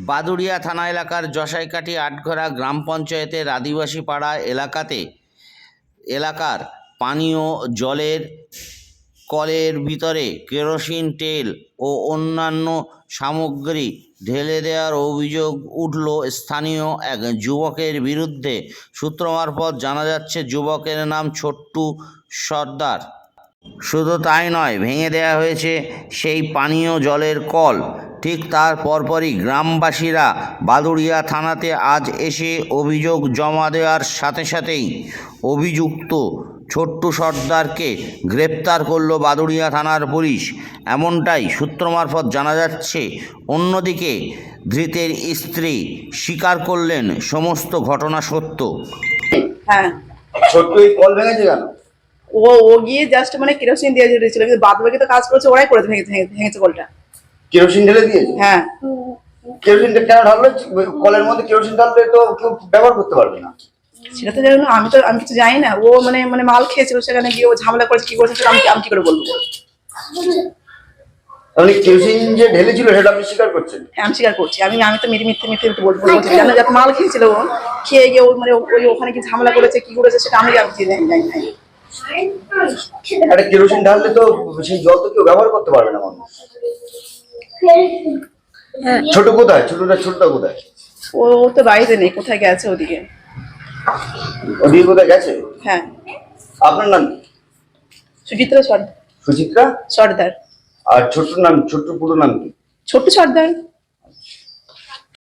বাদুড়িয়া থানা এলাকার জসাইকাঠি আটঘরা গ্রাম পঞ্চায়েতের আদিবাসী পাড়া এলাকার পানীয় জলের কলের ভিতরে কেরোসিন তেল ও অন্যান্য সামগ্রী ঢেলে দেওয়ার অভিযোগ উঠল স্থানীয় এক যুবকের বিরুদ্ধে। সূত্র মারফত জানা যাচ্ছে, যুবকের নাম ছোট্টু সর্দার। শুধু তাই নয়, ভেঙে দেওয়া হয়েছে সেই পানীয় জলের কল। ঠিক তার পরপরই গ্রামবাসীরা বাদুড়িয়া থানাতে আজ এসে অভিযোগ জমা দেওয়ার সাথে সাথেই অভিযুক্ত ছোট্টু সর্দারকে গ্রেপ্তার করল বাদুড়িয়া থানার পুলিশ, এমনটাই সূত্র মারফত জানা যাচ্ছে। অন্যদিকে ধৃতের স্ত্রী স্বীকার করলেন সমস্ত ঘটনা সত্য। হ্যাঁ, ছোট্টু এই কল ভেঙেছে কেন? ও ও গিয়ে জাস্ট মানে কেরোসিন দিয়ে দিয়েছিল, কিন্তু বাদ বাকি তো কাজ করেছে ওরাই করে ভেঙেছে কলটা। কেরোসিন ঢেলে দিয়েছে? হ্যাঁ। কেরোসিনটা কেন ঢাললো? কলের মধ্যে কেরোসিন ঢাললে তো কেউ ব্যবহার করতে পারবে না। সেটা তো জানি না, আমি কিছু জানি না। ও মানে মানে মাল খেয়েছিল, সেখানে গিয়ে ও ঝামেলা করেছে, কি করেছে সেটা আমি কি করে বলবো? আপনি কেরোসিন যে ঢেলেছিল সেটা আপনি স্বীকার করছেন? হ্যাঁ, আমি স্বীকার করছি। আমি তো মিথ্যে বলবো জানি না, মাল খেয়েছিল ও, খেয়ে গিয়ে ও মানে ওই ওখানে কি ঝামেলা করেছে, কি করেছে সেটা আমি জানি না। একটা কেরোসিন ঢাললে তো সেই জল তো কেউ ব্যবহার করতে পারবে না মানুষ। ছোট কোথায়? ছোটটা কোথায়? ও তো বাড়িতে নেই, কোথায় গেছে ওদিকে। ওদিকে কোথায় গেছে? হ্যাঁ। আপনার নাম কি? সুচিত্রা সুচিত্রা সর্দার। আর ছোট্টুর পুরো নাম কি? ছোট্টু সর্দার।